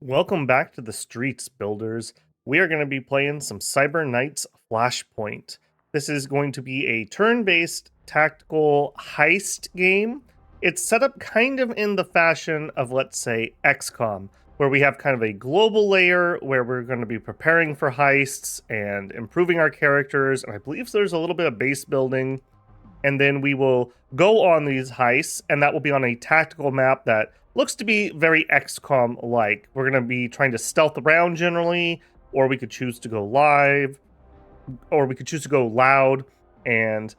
Welcome back to the streets, builders. We are going to be playing some Cyber Knights Flashpoint. This is going to be a turn-based tactical heist game. It's set up kind of in the fashion of, let's say, XCOM, where we have kind of a global layer where we're going to be preparing for heists and improving our characters. And I believe there's a little bit of base building. And then we will go on these heists, and that will be on a tactical map that looks to be very XCOM-like. We're going to be trying to stealth around generally, or we could choose to go live, or we could choose to go loud, and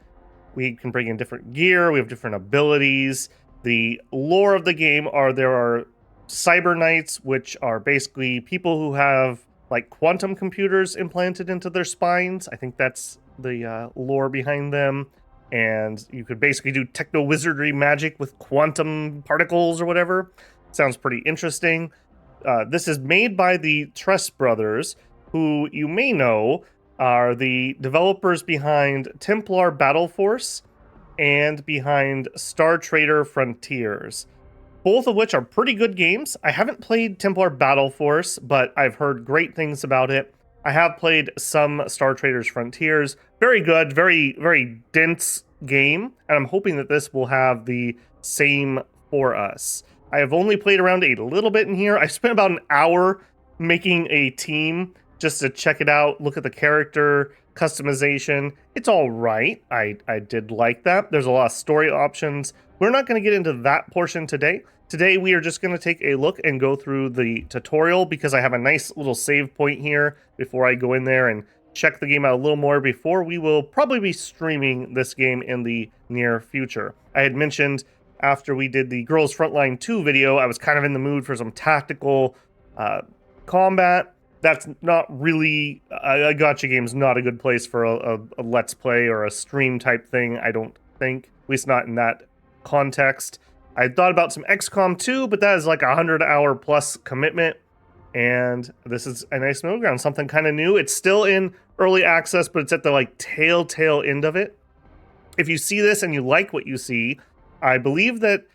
we can bring in different gear. We have different abilities. The lore of the game there are cyber knights, which are basically people who have like quantum computers implanted into their spines. I think that's the lore behind them. And you could basically do techno-wizardry magic with quantum particles or whatever. Sounds pretty interesting. This is made by the Trese Brothers, who you may know are the developers behind Templar Battle Force and behind Star Trader Frontiers, both of which are pretty good games. I haven't played Templar Battle Force, but I've heard great things about it. I have played some Star Traders Frontiers. Very good, very, very dense game, and I'm hoping that this will have the same for us. I have only played around a little bit in here. I spent about an hour making a team just to check it out, look at the character customization. It's all right. I did like that. There's a lot of story options. We're not going to get into that portion today. Today, we are just going to take a look and go through the tutorial because I have a nice little save point here before I go in there and check the game out a little more before we will probably be streaming this game in the near future. I had mentioned after we did the Girls Frontline 2 video, I was kind of in the mood for some tactical combat. That's not really, a gacha game is not a good place for a let's play or a stream type thing, I don't think, at least not in that context. I thought about some XCOM 2, but that is like a 100-hour plus commitment, and this is a nice middle ground, something kind of new. It's still in early access, but it's at the like tail end of it. If you see this and you like what you see, I believe that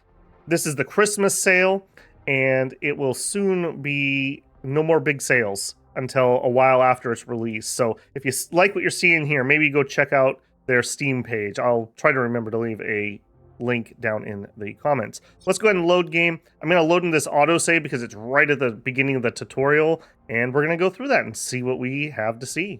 this is the Christmas sale, and it will soon be no more big sales until a while after it's released. So if you like what you're seeing here, maybe go check out their Steam page. I'll try to remember to leave a link down in the comments. Let's go ahead and load game. I'm going to load in this autosave because it's right at the beginning of the tutorial, and we're going to go through that and see what we have to see.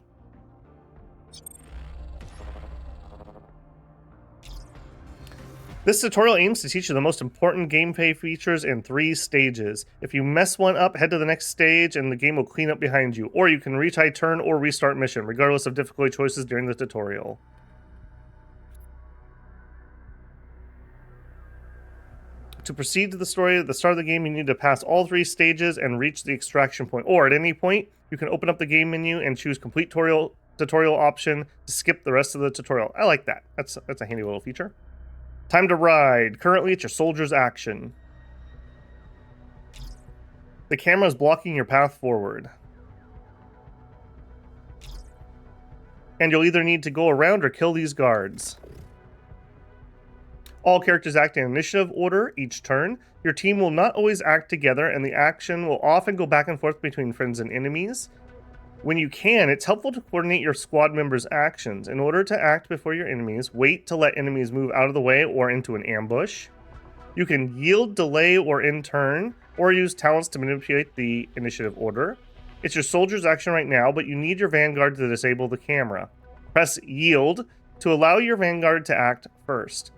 This tutorial aims to teach you the most important gameplay features in 3 stages. If you mess one up, head to the next stage and the game will clean up behind you, or you can retry turn or restart mission, regardless of difficulty choices during the tutorial. To proceed to the story at the start of the game, you need to pass all 3 stages and reach the extraction point. Or at any point, you can open up the game menu and choose complete tutorial option to skip the rest of the tutorial. I like that. That's a handy little feature. Time to ride. Currently, it's your soldier's action. The camera is blocking your path forward. And you'll either need to go around or kill these guards. All characters act in initiative order each turn. Your team will not always act together, and the action will often go back and forth between friends and enemies. When you can, it's helpful to coordinate your squad members' actions. In order to act before your enemies, wait to let enemies move out of the way or into an ambush. You can yield, delay, or end turn, or use talents to manipulate the initiative order. It's your soldier's action right now, but you need your vanguard to disable the camera. Press yield to allow your vanguard to act first.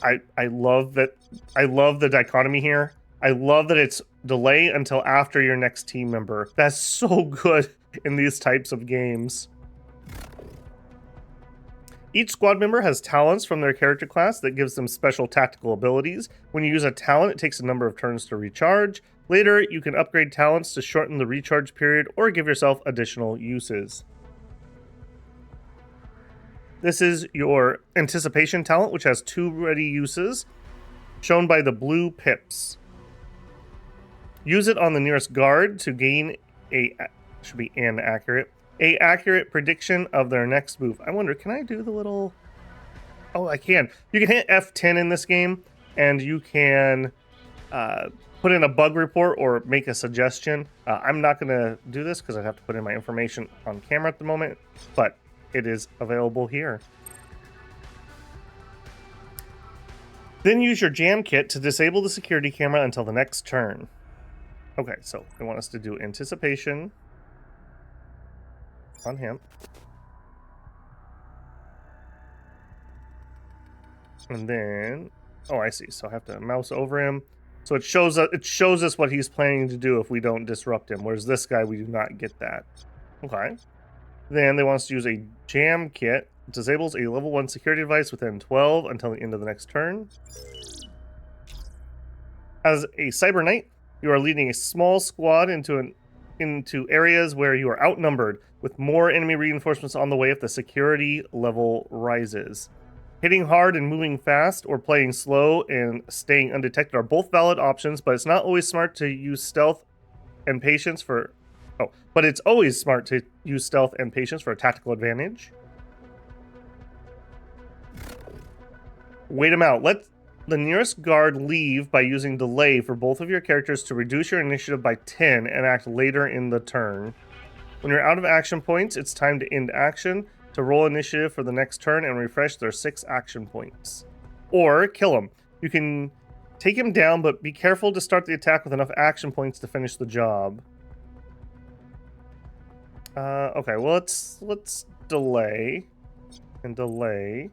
I love that. I love the dichotomy here. I love that it's delay until after your next team member. That's so good in these types of games. Each squad member has talents from their character class that gives them special tactical abilities. When you use a talent, it takes a number of turns to recharge. Later, you can upgrade talents to shorten the recharge period or give yourself additional uses. This is your anticipation talent, which has 2 ready uses, shown by the blue pips. Use it on the nearest guard to gain an accurate prediction of their next move. I wonder, can I do the little... Oh, I can. You can hit F10 in this game, and you can put in a bug report or make a suggestion. I'm not going to do this because I have to put in my information on camera at the moment, but it is available here. Then use your jam kit to disable the security camera until the next turn. Okay, so they want us to do anticipation on him. And then, oh, I see. So I have to mouse over him. So it shows us what he's planning to do if we don't disrupt him. Whereas this guy, we do not get that. Okay. Then they want us to use a jam kit. It disables a level 1 security device within 12 until the end of the next turn. As a cyber knight, you are leading a small squad into areas where you are outnumbered, with more enemy reinforcements on the way if the security level rises. Hitting hard and moving fast, or playing slow and staying undetected are both valid options, but it's not always smart to use stealth and patience for... Oh, but it's always smart to use stealth and patience for a tactical advantage. Wait him out. Let the nearest guard leave by using delay for both of your characters to reduce your initiative by 10 and act later in the turn. When you're out of action points, it's time to end action, to roll initiative for the next turn and refresh their 6 action points. Or kill him. You can take him down, but be careful to start the attack with enough action points to finish the job. Okay, well, let's delay and delay.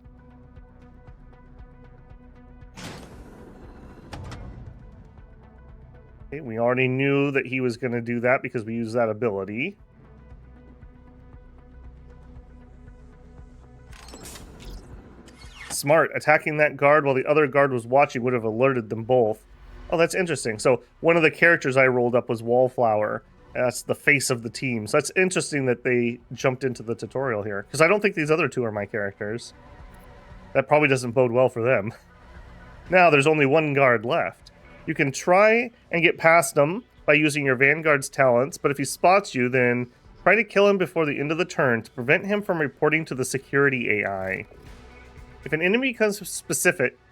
Okay, we already knew that he was going to do that because we used that ability. Smart. Attacking that guard while the other guard was watching would have alerted them both. Oh, that's interesting. So one of the characters I rolled up was Wallflower. That's the face of the team. So that's interesting that they jumped into the tutorial here, because I don't think these other two are my characters. That probably doesn't bode well for them. Now there's only one guard left. You can try and get past him by using your Vanguard's talents, but if he spots you, then try to kill him before the end of the turn to prevent him from reporting to the security AI. If an enemy becomes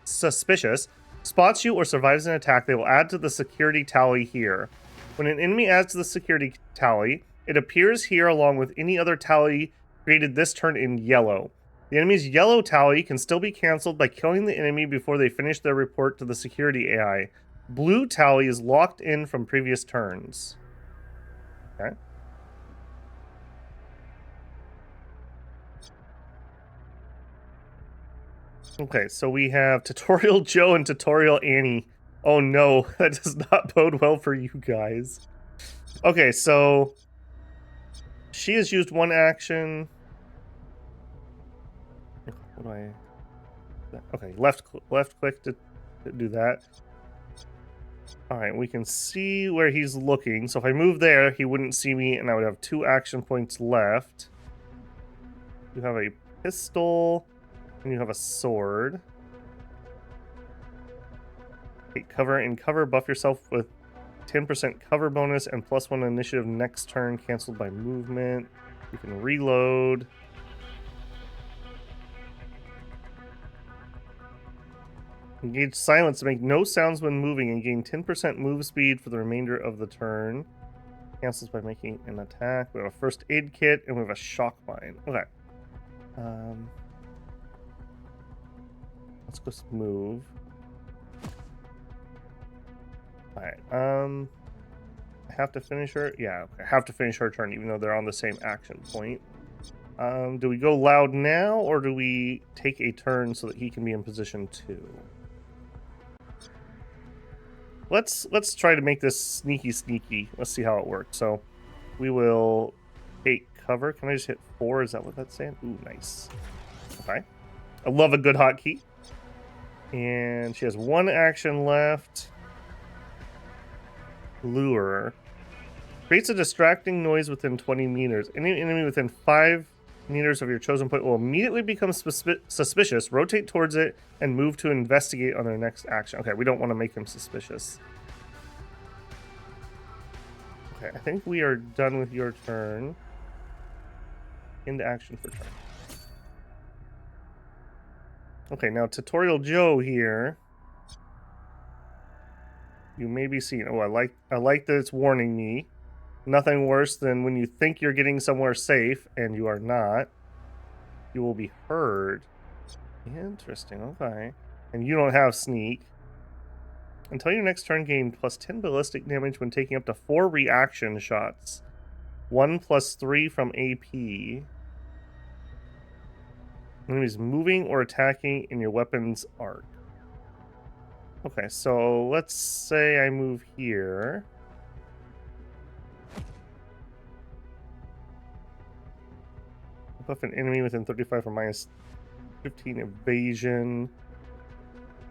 suspicious, spots you, or survives an attack, they will add to the security tally here. When an enemy adds to the security tally, it appears here along with any other tally created this turn in yellow. The enemy's yellow tally can still be cancelled by killing the enemy before they finish their report to the security AI. Blue tally is locked in from previous turns. Okay. Okay, so we have Tutorial Joe and Tutorial Annie. Oh no, that does not bode well for you guys. Okay, so she has used one action. What do I... Okay, left click to do that. Alright, we can see where he's looking. So if I move there, he wouldn't see me, and I would have 2 action points left. You have a pistol, and you have a sword. Okay, cover and cover. Buff yourself with 10% cover bonus and +1 initiative next turn, canceled by movement. You can reload. Engage silence to make no sounds when moving and gain 10% move speed for the remainder of the turn. Cancels by making an attack. We have a first aid kit and we have a shock mine. Okay. Let's go move. Alright. I have to finish her. Yeah, I have to finish her turn even though they're on the same action point. Do we go loud now or do we take a turn so that he can be in position 2? Let's try to make this sneaky. Let's see how it works. So we will take cover. Can I just hit 4? Is that what that's saying? Ooh, nice. Okay. I love a good hotkey. And she has 1 action left. Lure. Creates a distracting noise within 20 meters. Any enemy within 5 meters of your chosen point will immediately become suspicious, rotate towards it, and move to investigate on their next action. Okay, we don't want to make them suspicious. Okay, I think we are done with your turn. Into action for turn. Okay, now Tutorial Joe here. You may be seen. Oh, I like that it's warning me. Nothing worse than when you think you're getting somewhere safe and you are not. You will be heard. Interesting, okay. And you don't have sneak. Until your next turn, gain plus 10 ballistic damage when taking up to 4 reaction shots. 1 plus 3 from AP. Enemies moving or attacking in your weapon's arc. Okay, so let's say I move here. Buff an enemy within 35 for minus 15 evasion.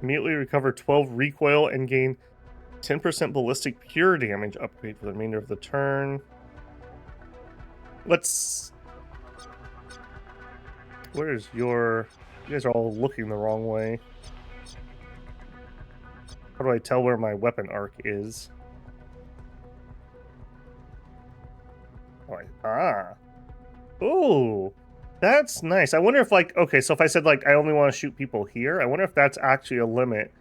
Immediately recover 12 recoil and gain 10% ballistic pure damage upgrade for the remainder of the turn. Let's... Where's your... You guys are all looking the wrong way. How do I tell where my weapon arc is? Oh, that's nice. I wonder if, like, okay, so if I said, like, I only want to shoot people here, I wonder if that's actually a limit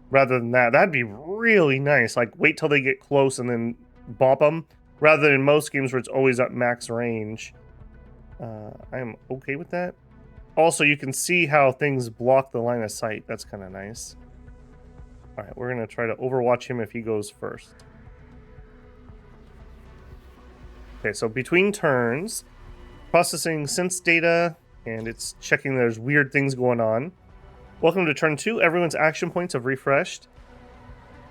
rather than that. That'd be really nice. Like, wait till they get close and then bop them, rather than in most games where it's always at max range. I am okay with that. Also, you can see how things block the line of sight. That's kind of nice. All right, we're going to try to overwatch him if he goes first. Okay, so between turns, processing sense data, and it's checking there's weird things going on. Welcome to turn 2. Everyone's action points have refreshed,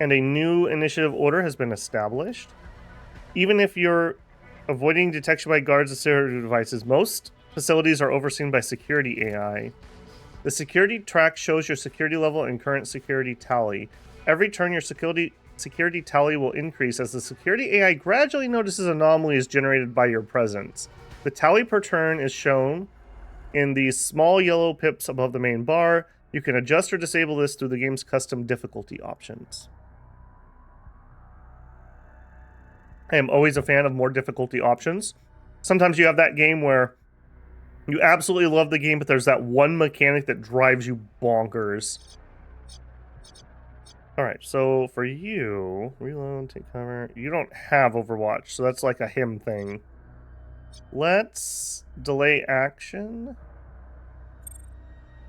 and a new initiative order has been established. Even if you're avoiding detection by guards and security devices, most facilities are overseen by security AI. The security track shows your security level and current security tally. Every turn, your security tally will increase as the security AI gradually notices anomalies generated by your presence. The tally per turn is shown in these small yellow pips above the main bar. You can adjust or disable this through the game's custom difficulty options. I am always a fan of more difficulty options. Sometimes you have that game where you absolutely love the game, but there's that one mechanic that drives you bonkers. Alright, so for you, reload, take cover. You don't have Overwatch, so that's like a him thing. Let's delay action.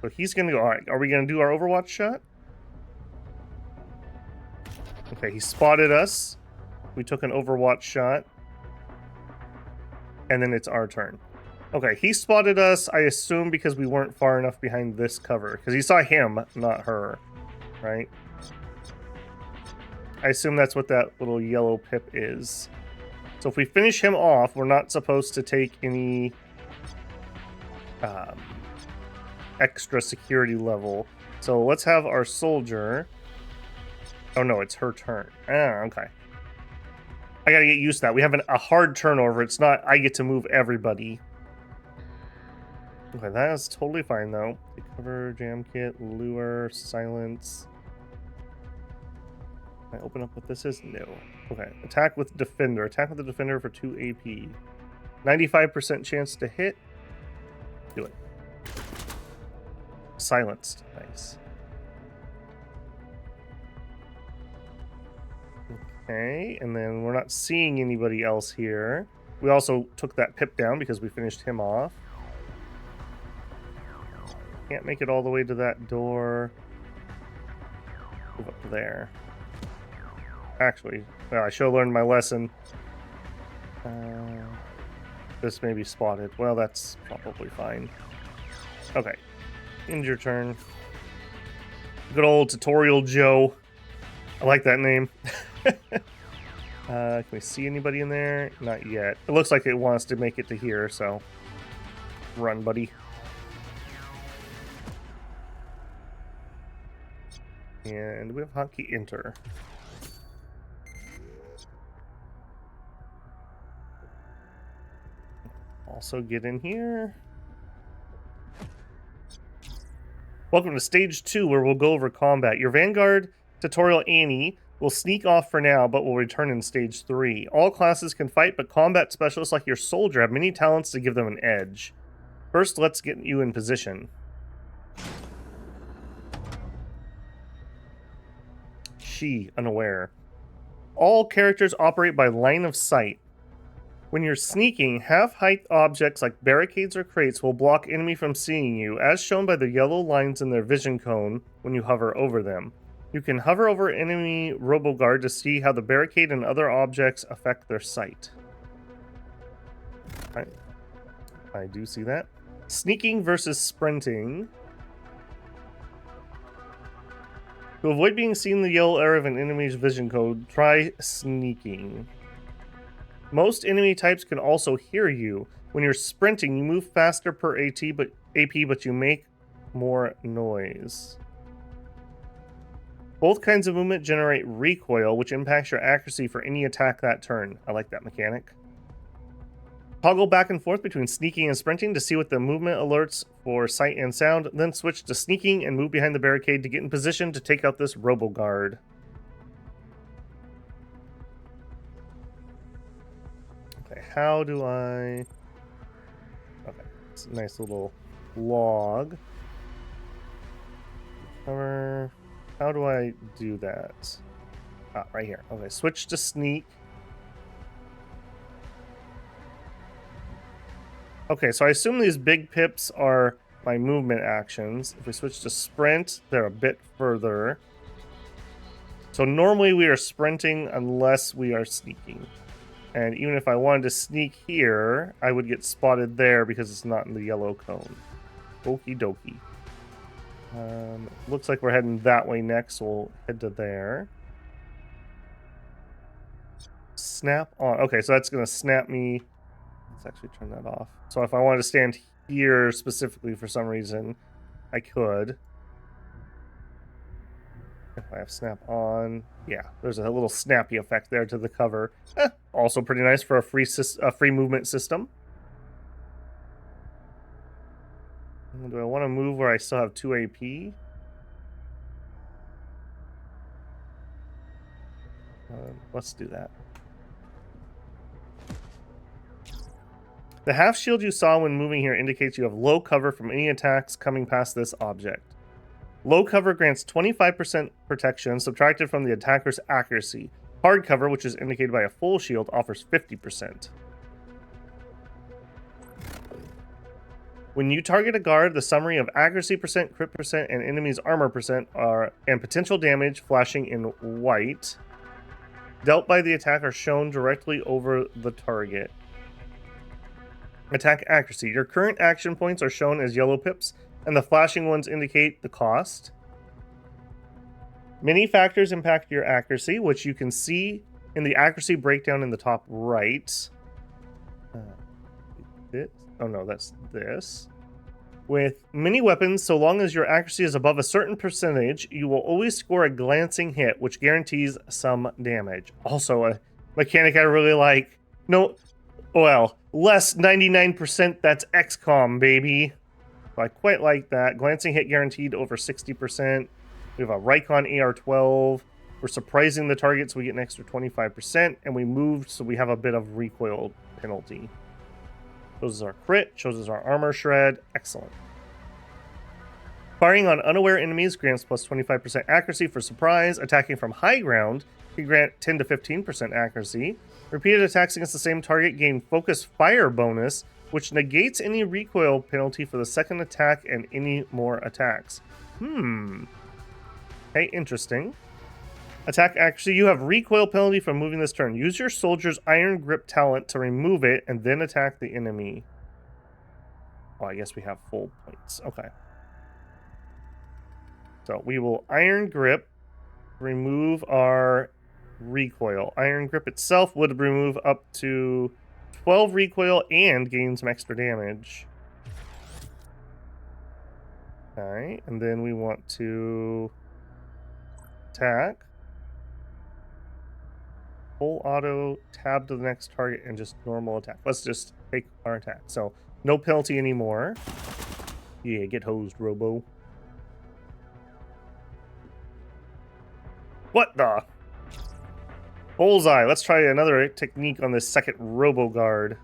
So he's gonna go. Alright, are we gonna do our Overwatch shot? Okay, he spotted us. We took an Overwatch shot. And then it's our turn. Okay, he spotted us, I assume, because we weren't far enough behind this cover. Because he saw him, not her. Right? I assume that's what that little yellow pip is. So if we finish him off, we're not supposed to take any extra security level. So let's have our soldier. Oh no, it's her turn. Ah, okay. I gotta get used to that. We have a hard turnover. It's not I get to move everybody. Okay, that is totally fine though. Cover, jam kit, lure, silence. Can I open up what this is? No. Okay, attack with defender. Attack with the defender for 2 AP. 95% chance to hit. Do it. Silenced. Nice. Okay, and then we're not seeing anybody else here. We also took that pip down because we finished him off. Can't make it all the way to that door. Move up to there. Actually, well, I should have learned my lesson. This may be spotted. Well, that's probably fine. Okay. End your turn. Good old Tutorial Joe. I like that name. Can we see anybody in there? Not yet. It looks like it wants to make it to here, so run, buddy. And we have hotkey enter. Also get in here. Welcome to stage 2, where we'll go over combat. Your Vanguard tutorial Annie will sneak off for now, but will return in stage 3. All classes can fight, but combat specialists like your soldier have many talents to give them an edge. First, let's get you in position. she, unaware. All characters operate by line of sight. When you're sneaking, half-height objects like barricades or crates will block enemy from seeing you, as shown by the yellow lines in their vision cone when you hover over them. You can hover over enemy roboguard to see how the barricade and other objects affect their sight. I do see that. Sneaking versus sprinting. To avoid being seen in the yellow area of an enemy's vision code, try sneaking. Most enemy types can also hear you. When you're sprinting, you move faster per AP, but you make more noise. Both kinds of movement generate recoil, which impacts your accuracy for any attack that turn. I like that mechanic. Toggle back and forth between sneaking and sprinting to see what the movement alerts for sight and sound, then switch to sneaking and move behind the barricade to get in position to take out this roboguard. Okay, how do I... Okay, it's a nice little log. Cover... How do I do that? Ah, right here. Okay, switch to sneak. Okay, so I assume these big pips are my movement actions. If we switch to sprint, they're a bit further. So normally we are sprinting unless we are sneaking. And even if I wanted to sneak here, I would get spotted there because it's not in the yellow cone. Okie dokie. Looks like we're heading that way next, so we'll head to there. Snap on. Okay, so that's going to snap me. Let's actually turn that off. So if I wanted to stand here specifically for some reason, I could. If I have snap on, yeah, there's a little snappy effect there to the cover. Also pretty nice for a free movement system. Do I want to move where I still have 2 AP? Let's do that. The half shield you saw when moving here indicates you have low cover from any attacks coming past this object. Low cover grants 25% protection subtracted from the attacker's accuracy. Hard cover, which is indicated by a full shield, offers 50%. When you target a guard, the summary of accuracy percent, crit percent, and enemy's armor percent and potential damage flashing in white dealt by the attack are shown directly over the target. Attack accuracy. Your current action points are shown as yellow pips, and the flashing ones indicate the cost. Many factors impact your accuracy, which you can see in the accuracy breakdown in the top right. Oh no, that's this. With many weapons, so long as your accuracy is above a certain percentage, you will always score a glancing hit, which guarantees some damage. Also, a mechanic I really like. No, well, less 99%, that's XCOM, baby. I quite like that. Glancing hit guaranteed over 60%. We have a Rykon AR-12. We're surprising the target, so we get an extra 25%. And we moved, so we have a bit of recoil penalty. Shows us our crit, shows us our armor shred. Excellent. Firing on unaware enemies grants plus 25% accuracy for surprise. Attacking from high ground can grant 10 to 15% accuracy. Repeated attacks against the same target gain focus fire bonus, which negates any recoil penalty for the second attack and any more attacks. Okay, interesting. Attack accuracy. You have recoil penalty from moving this turn. Use your soldier's iron grip talent to remove it and then attack the enemy. Oh, I guess we have full points. Okay. So we will iron grip, remove our recoil. Iron grip itself would remove up to 12 recoil and gain some extra damage. Okay, and then we want to attack. Full auto, tab to the next target, and just normal attack. Let's just take our attack. So, no penalty anymore. Yeah, get hosed, Robo. What the? Bullseye. Let's try another technique on this second Robo Guard.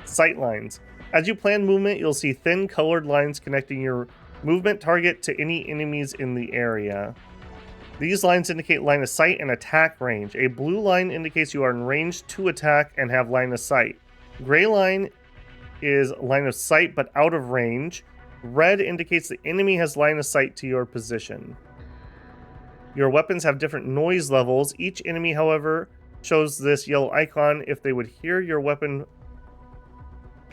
Sight lines. As you plan movement, you'll see thin colored lines connecting your Movement target to any enemies in the area. These lines indicate line of sight and attack range. A blue line indicates you are in range to attack and have line of sight. Gray line is line of sight but out of range. Red indicates the enemy has line of sight to your position. Your weapons have different noise levels. Each enemy, however, shows this yellow icon if they would hear your weapon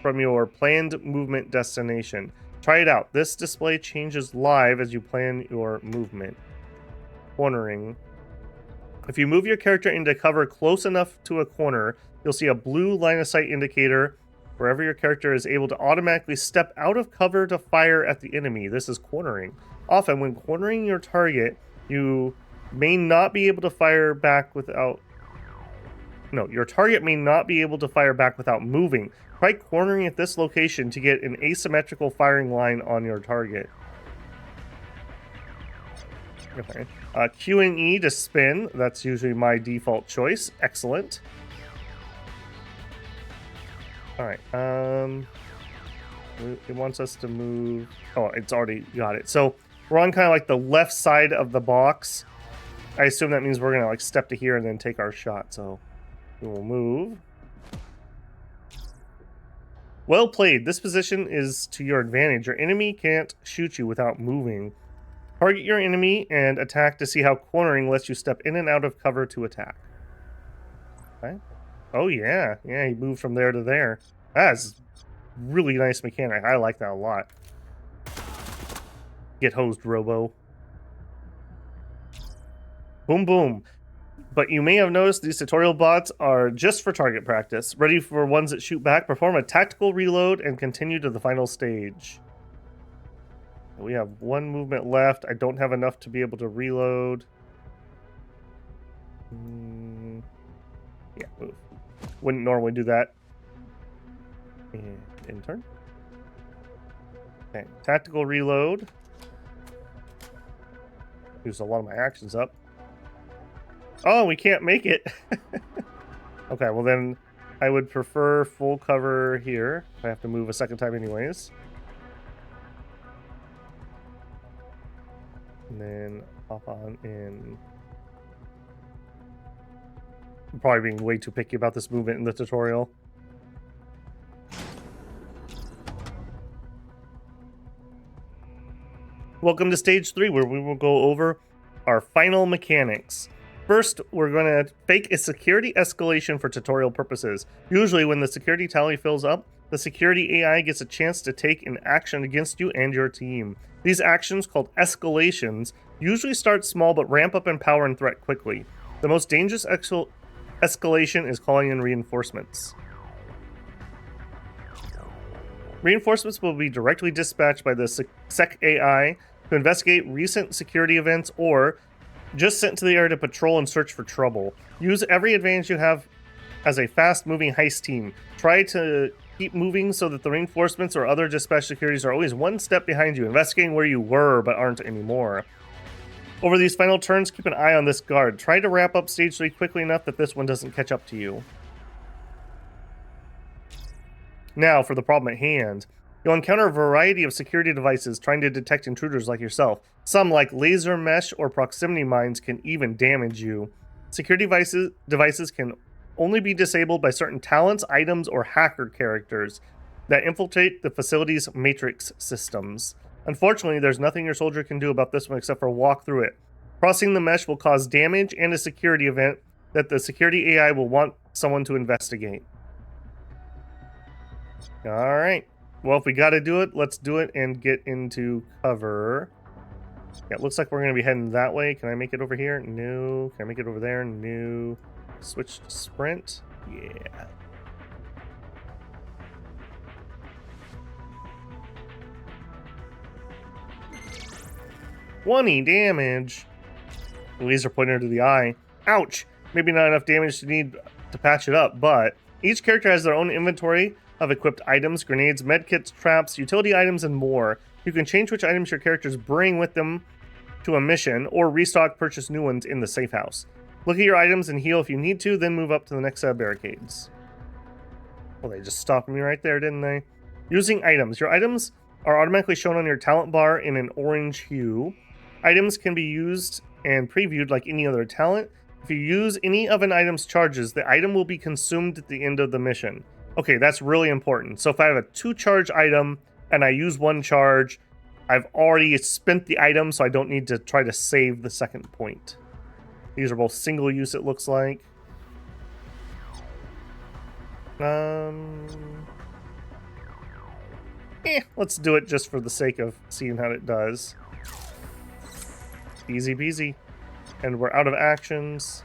from your planned movement destination. Try it out. This display changes live as you plan your movement. Cornering. If you move your character into cover close enough to a corner, you'll see a blue line of sight indicator wherever your character is able to automatically step out of cover to fire at the enemy. This is cornering. Often, when cornering your target, you may not be able to fire back without... No, your target may not be able to fire back without moving. Try cornering at this location to get an asymmetrical firing line on your target. Okay. Q and E to spin. That's usually my default choice. Excellent. Alright. It wants us to move... Oh, it's already got it. So we're on kind of like the left side of the box. I assume that means we're going to like step to here and then take our shot. So we will move. Well played. This position is to your advantage. Your enemy can't shoot you without moving. Target your enemy and attack to see how cornering lets you step in and out of cover to attack. Okay. Oh yeah. Yeah, he moved from there to there. That's really nice mechanic. I like that a lot. Get hosed, Robo. Boom, boom. But you may have noticed these tutorial bots are just for target practice. Ready for ones that shoot back, perform a tactical reload, and continue to the final stage. We have one movement left. I don't have enough to be able to reload. Yeah, move. Wouldn't normally do that. And intern. Okay, tactical reload. Use a lot of my actions up. Oh, we can't make it. Okay, well then I would prefer full cover here. I have to move a second time anyways. And then hop on in. I'm probably being way too picky about this movement in the tutorial. Welcome to stage 3, where we will go over our final mechanics. First, we're going to fake a security escalation for tutorial purposes. Usually when the security tally fills up, the security AI gets a chance to take an action against you and your team. These actions, called escalations, usually start small but ramp up in power and threat quickly. The most dangerous escalation is calling in reinforcements. Reinforcements will be directly dispatched by the Sec AI to investigate recent security events or just sent to the area to patrol and search for trouble. Use every advantage you have as a fast-moving heist team. Try to keep moving so that the reinforcements or other dispatch securities are always one step behind you, investigating where you were but aren't anymore. Over these final turns, keep an eye on this guard. Try to wrap up stage 3 quickly enough that this one doesn't catch up to you. Now, for the problem at hand. You'll encounter a variety of security devices trying to detect intruders like yourself. Some, like laser mesh or proximity mines, can even damage you. Security devices can only be disabled by certain talents, items, or hacker characters that infiltrate the facility's matrix systems. Unfortunately, there's nothing your soldier can do about this one except for walk through it. Crossing the mesh will cause damage and a security event that the security AI will want someone to investigate. Alright. Well, if we gotta do it, let's do it and get into cover. Yeah, it looks like we're gonna be heading that way. Can I make it over here? No. Can I make it over there? No. Switch to sprint. Yeah. $20 damage. Laser pointer to the eye. Ouch. Maybe not enough damage to need to patch it up, but each character has their own inventory of equipped items, grenades, medkits, traps, utility items, and more. You can change which items your characters bring with them to a mission, or restock, purchase new ones in the safe house. Look at your items and heal if you need to, then move up to the next set of barricades. Well, they just stopped me right there, didn't they? Using items. Your items are automatically shown on your talent bar in an orange hue. Items can be used and previewed like any other talent. If you use any of an item's charges, the item will be consumed at the end of the mission. Okay, that's really important. So if I have a 2-charge item and I use 1 charge, I've already spent the item, so I don't need to try to save the second point. These are both single use, it looks like. Let's do it just for the sake of seeing how it does. Easy peasy. And we're out of actions.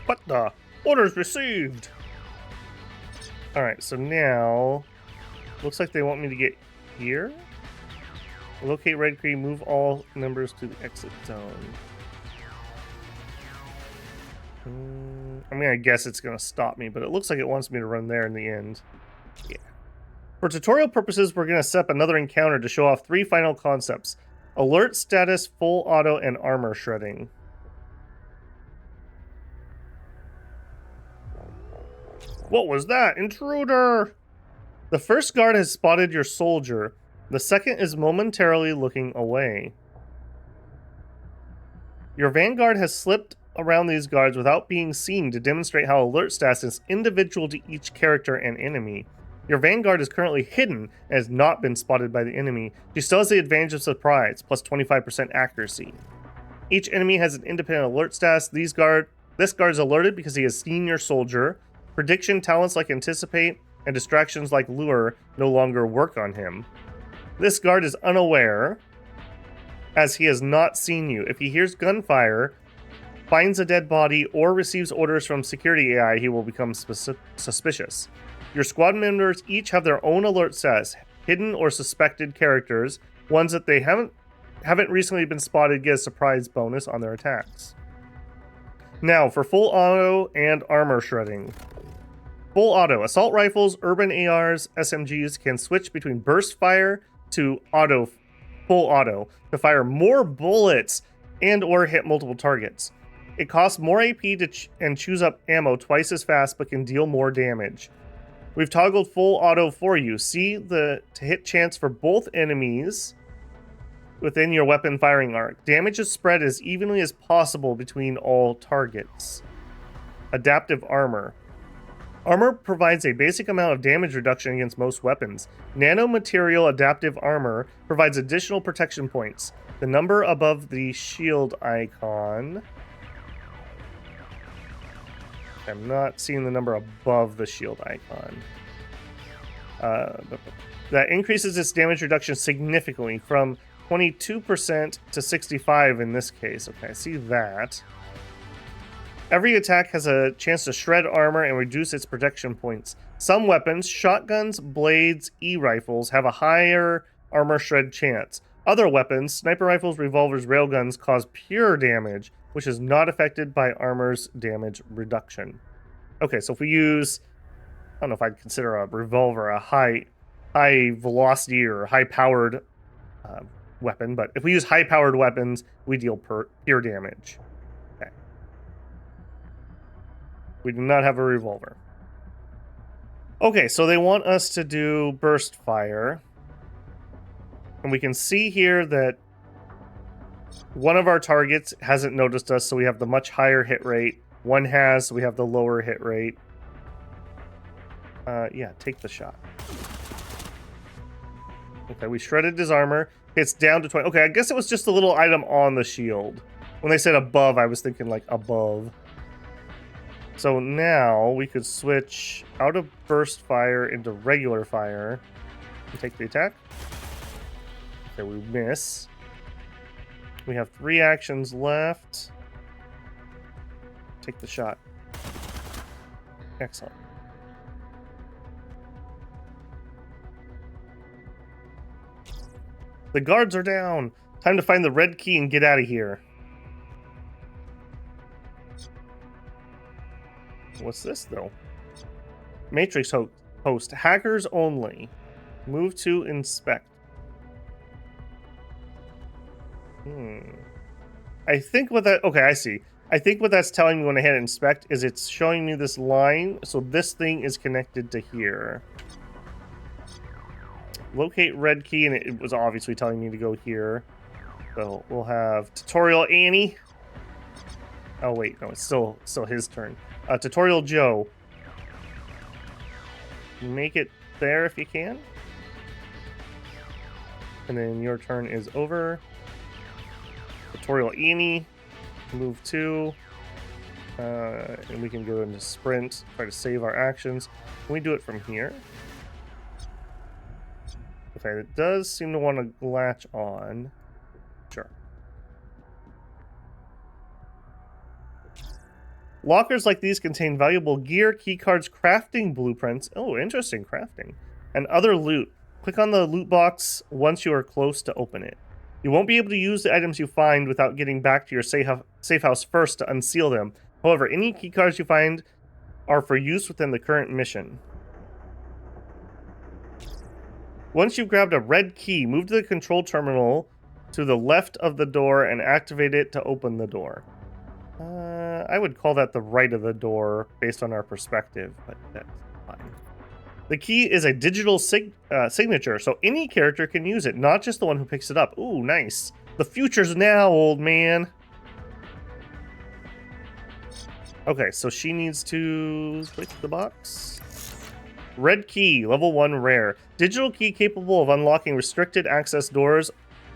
What the? Orders received! Alright, so now... Looks like they want me to get here? Locate red cream, move all members to the exit zone. I mean, I guess it's going to stop me, but it looks like it wants me to run there in the end. Yeah. For tutorial purposes, we're going to set up another encounter to show off 3 final concepts. Alert status, full auto, and armor shredding. What was that? Intruder! The first guard has spotted your soldier. The second is momentarily looking away. Your vanguard has slipped around these guards without being seen to demonstrate how alert status is individual to each character and enemy. Your vanguard is currently hidden and has not been spotted by the enemy. She still has the advantage of surprise, plus 25% accuracy. Each enemy has an independent alert status. This guard is alerted because he has seen your soldier. Prediction talents like anticipate and distractions like lure no longer work on him. This guard is unaware as he has not seen you. If he hears gunfire, finds a dead body, or receives orders from security AI, he will become suspicious. Your squad members each have their own alert status, hidden or suspected characters. Ones that they haven't recently been spotted get a surprise bonus on their attacks. Now, for full auto and armor shredding. Full auto. Assault rifles, urban ARs, SMGs can switch between burst fire to full auto to fire more bullets and or hit multiple targets. It costs more AP and chews up ammo twice as fast, but can deal more damage. We've toggled full auto for you. See the hit chance for both enemies within your weapon firing arc. Damage is spread as evenly as possible between all targets. Adaptive armor. Armor provides a basic amount of damage reduction against most weapons. Nanomaterial adaptive armor provides additional protection points. The number above the shield icon... I'm not seeing the number above the shield icon. That increases its damage reduction significantly from 22% to 65% in this case. Okay, I see that. Every attack has a chance to shred armor and reduce its protection points. Some weapons, shotguns, blades, e-rifles, have a higher armor shred chance. Other weapons, sniper rifles, revolvers, railguns, cause pure damage, which is not affected by armor's damage reduction. Okay, so if we use, I don't know if I'd consider a revolver a high velocity or high powered weapon, but if we use high powered weapons, we deal pure damage. Okay. We do not have a revolver. Okay, so they want us to do burst fire. And we can see here that one of our targets hasn't noticed us, so we have the much higher hit rate. One has, so we have the lower hit rate. Yeah, take the shot. Okay, we shredded his armor. It's down to 20. Okay, I guess it was just a little item on the shield. When they said above, I was thinking like above. So now we could switch out of burst fire into regular fire and take the attack. Okay, we miss. We have 3 actions left. Take the shot. Excellent. The guards are down. Time to find the red key and get out of here. What's this, though? Matrix host. Hackers only. Move to inspect. I think what that... Okay, I see. I think what that's telling me when I hit inspect is it's showing me this line. So this thing is connected to here. Locate red key, and it was obviously telling me to go here. So we'll have Tutorial Annie. Oh wait, no, it's still his turn. Tutorial Joe. Make it there if you can. And then your turn is over. Tutorial Annie. Move 2. And we can go into sprint, try to save our actions. Can we do it from here? Okay, it does seem to want to latch on. Sure. Lockers like these contain valuable gear, keycards, crafting blueprints. Oh, interesting, crafting. And other loot. Click on the loot box once you are close to open it. You won't be able to use the items you find without getting back to your safe house first to unseal them. However, any keycards you find are for use within the current mission. Once you've grabbed a red key, move to the control terminal to the left of the door and activate it to open the door. I would call that the right of the door based on our perspective, but that's fine. The key is a digital signature, so any character can use it, not just the one who picks it up. Ooh, nice. The future's now, old man. Okay, so she needs to click the box. Red key, level 1 rare. Digital key capable of unlocking restricted access doors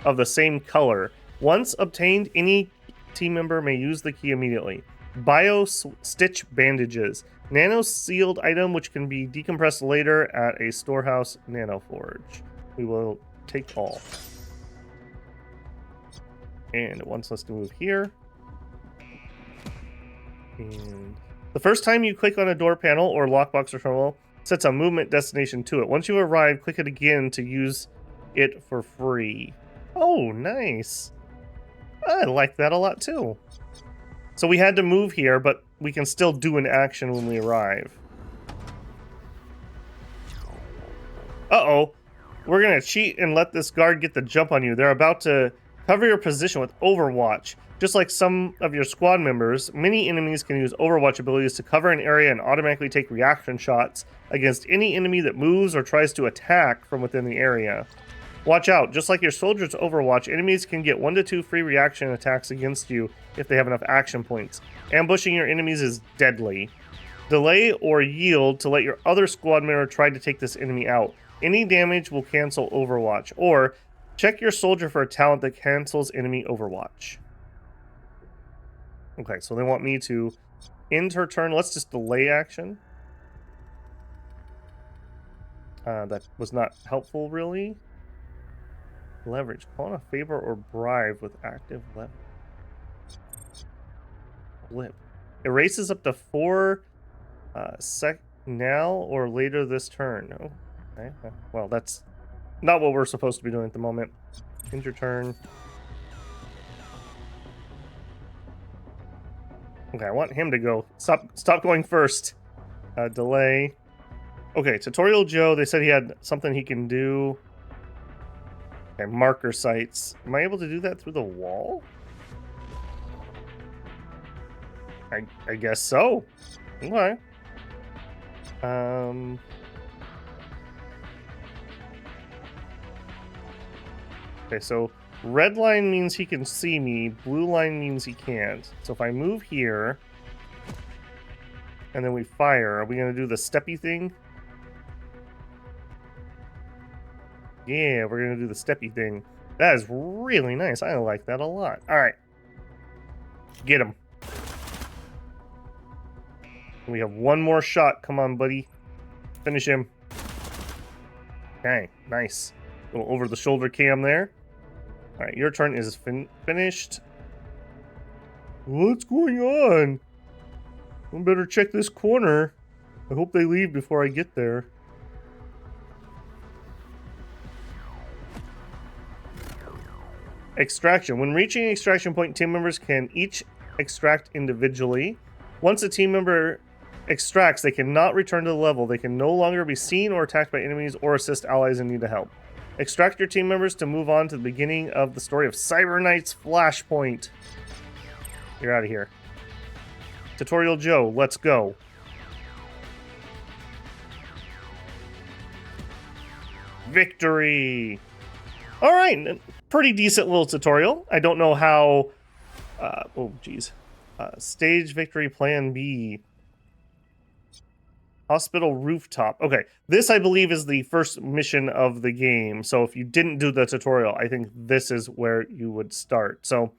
of the same color. Once obtained, any team member may use the key immediately. Bio stitch bandages. Nano sealed item which can be decompressed later at a storehouse nano forge. We will take all. And it wants us to move here. And the first time you click on a door panel or lockbox or terminal, sets a movement destination to it. Once you arrive, click it again to use it for free. Oh, nice. I like that a lot too. So we had to move here, but we can still do an action when we arrive. Uh-oh. We're going to cheat and let this guard get the jump on you. They're about to cover your position with Overwatch. Just like some of your squad members, many enemies can use Overwatch abilities to cover an area and automatically take reaction shots against any enemy that moves or tries to attack from within the area. Watch out, just like your soldiers Overwatch, enemies can get 1 to 2 free reaction attacks against you if they have enough action points. Ambushing your enemies is deadly. Delay or yield to let your other squad member try to take this enemy out. Any damage will cancel Overwatch, or check your soldier for a talent that cancels enemy Overwatch. Okay, so they want me to end her turn. Let's just delay action. That was not helpful, really. Leverage. Call on a favor or bribe with active leverage. Flip. Erases up to 4 now or later this turn. Oh, okay. Well, that's not what we're supposed to be doing at the moment. End your turn. Okay, I want him to go. Stop going first. Delay. Okay, Tutorial Joe, they said he had something he can do. Okay, marker sites. Am I able to do that through the wall? I guess so. Okay. Okay, so red line means he can see me. Blue line means he can't. So if I move here, and then we fire, are we going to do the steppy thing? Yeah, we're going to do the steppy thing. That is really nice. I like that a lot. All right. Get him. We have one more shot. Come on, buddy. Finish him. Okay, nice. Little over-the-shoulder cam there. All right, your turn is finished. What's going on? I better check this corner. I hope they leave before I get there. Extraction. When reaching extraction point, team members can each extract individually. Once a team member extracts, they cannot return to the level. They can no longer be seen or attacked by enemies or assist allies in need of help. Extract your team members to move on to the beginning of the story of Cyber Knight's Flashpoint. You're out of here. Tutorial Joe, let's go. Victory! All right, pretty decent little tutorial. I don't know how... oh, geez. Stage victory plan B. Hospital rooftop. Okay, this I believe is the first mission of the game. So if you didn't do the tutorial, I think this is where you would start. So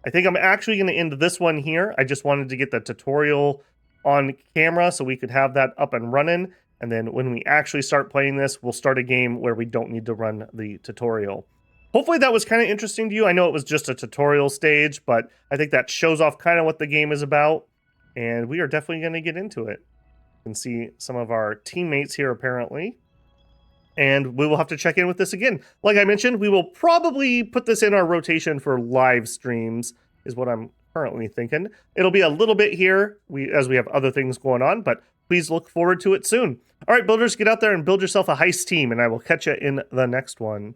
I think I'm actually going to end this one here. I just wanted to get the tutorial on camera so we could have that up and running. And then when we actually start playing this, we'll start a game where we don't need to run the tutorial. Hopefully that was kind of interesting to you. I know it was just a tutorial stage, but I think that shows off kind of what the game is about. And we are definitely going to get into it. You can see some of our teammates here apparently. And we will have to check in with this again. Like I mentioned, we will probably put this in our rotation for live streams, is what I'm currently thinking. It'll be a little bit here as we have other things going on, but please look forward to it soon. All right, builders, get out there and build yourself a heist team, and I will catch you in the next one.